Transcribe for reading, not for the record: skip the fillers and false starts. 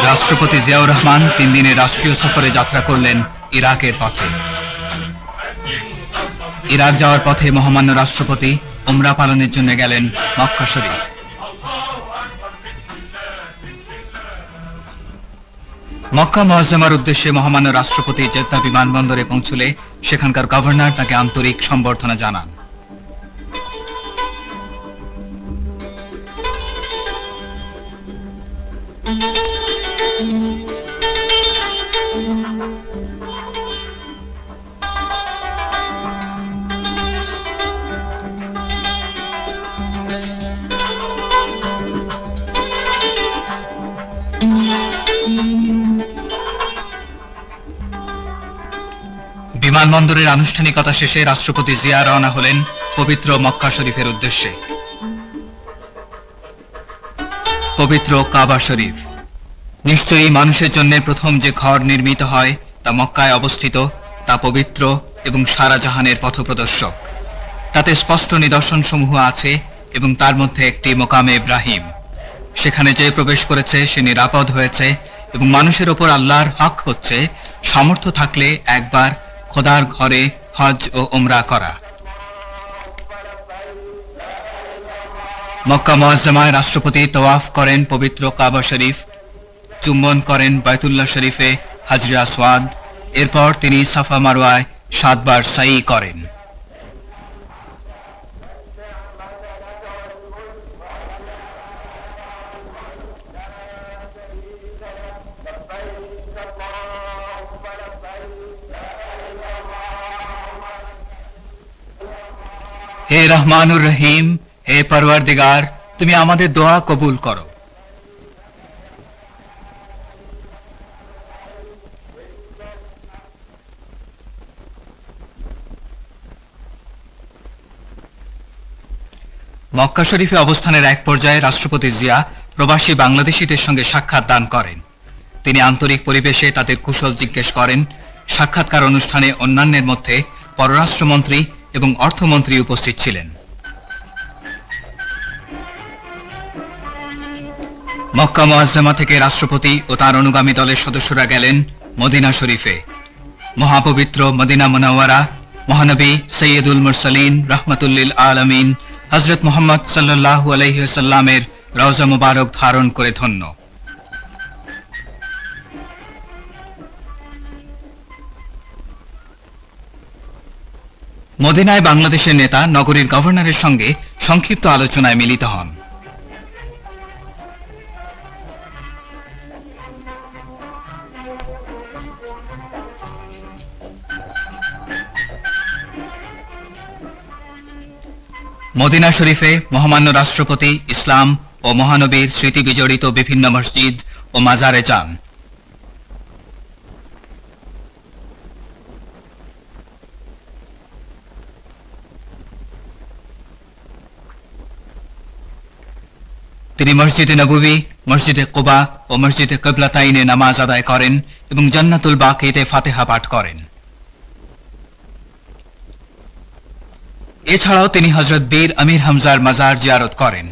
রাষ্ট্রপতি জিয়াউর রহমান 3 দিনের রাষ্ট্রীয় সফরে যাত্রা করলেন ইরাকের পথে। ইরাক যাওয়ার পথে মহামান্য রাষ্ট্রপতি উমরা পালনের জন্য গেলেন মক্কা শরীফ। মক্কা মুআজ্জামার উদ্দেশ্যে মহামান্য রাষ্ট্রপতি জেদ্দা বিমানবন্দরে পৌঁছলে সেখানকার গভর্নর তাকে আন্তরিক সম্বর্ধনা জানান। বিমানবন্দরের আনুষ্ঠানিকতা শেষে রাষ্ট্রপতি জিয়া রওনা হলেন পবিত্র মক্কা শরীফের উদ্দেশ্যে। পবিত্র কাবা শরীফ নিশ্চয়ই মানুষের জন্য প্রথম যে ঘর নির্মিত হয় তা মক্কায় অবস্থিত, তা পবিত্র এবং সারা জাহানের পথপ্রদর্শক। তাতে স্পষ্ট নিদর্শন সমূহ আছে এবং তার মধ্যে একটি মোকামে ইব্রাহিম। সেখানে যে প্রবেশ করেছে সে নিরাপদ হয়েছে এবং মানুষের ওপর আল্লাহর হক হচ্ছে সামর্থ্য থাকলে একবার খোদার ঘরে হজ ও উমরা করা। মক্কা মুআজ্জামায় রাষ্ট্রপতি তওয়াফ করেন পবিত্র কাবা শরীফ, চুম্বন করেন বাইতুল্লাহ শরীফে হাজরে আসওয়াদ। এরপর তিনি সাফা মারওয়ায় 7 বার সাই করেন। হে রহমানুর রহিম, হে পরওয়ারদিগার, তুমি আমাদের দোয়া কবুল করো। মক্কা শরীফে অবস্থানের এক পর্যায়ে রাষ্ট্রপতি জিয়া প্রবাসী বাংলাদেশীদের সঙ্গে সাক্ষাৎ দান করেন। তিনি আন্তরিক পরিবেশে তাদের কুশল জিজ্ঞেস করেন। সাক্ষাৎকার অনুষ্ঠানে অন্যান্যের মধ্যে পররাষ্ট্রমন্ত্রী এবং অর্থমন্ত্রী উপস্থিত ছিলেন। মক্কা মুআজ্জামা থেকে রাষ্ট্রপতি ও তার অনুগামী দলের সদস্যরা গেলেন মদিনা শরীফে। মহাপবিত্র মদিনা মুনাওয়ারা মহানবী সৈয়দুল মুরসালিন রাহমাতুল আলামিন হযরত মুহাম্মদ সাল্লাল্লাহু আলাইহি ওয়াসাল্লামের রওজা মুবারক ধারণ করে ধন্য। মদিনায় বাংলাদেশের নেতা নগরীর গভর্নরের সঙ্গে সংক্ষিপ্ত আলোচনায় মিলিত হন। মদিনা শরীফে মহামান্য রাষ্ট্রপতি ইসলাম ও মহানবীর স্মৃতি বিজড়িত বিভিন্ন মসজিদ ও মাজারে যান। তিনি মসজিদে নববী, মসজিদে কুবা ও মসজিদে কিবলাতাইনে নামাজ আদায় করেন এবং জান্নাতুল বাকিতে ফাতিহা পাঠ করেন। এছাড়াও তিনি হযরত বীর আমির হামজার মাজার জিয়ারত করেন।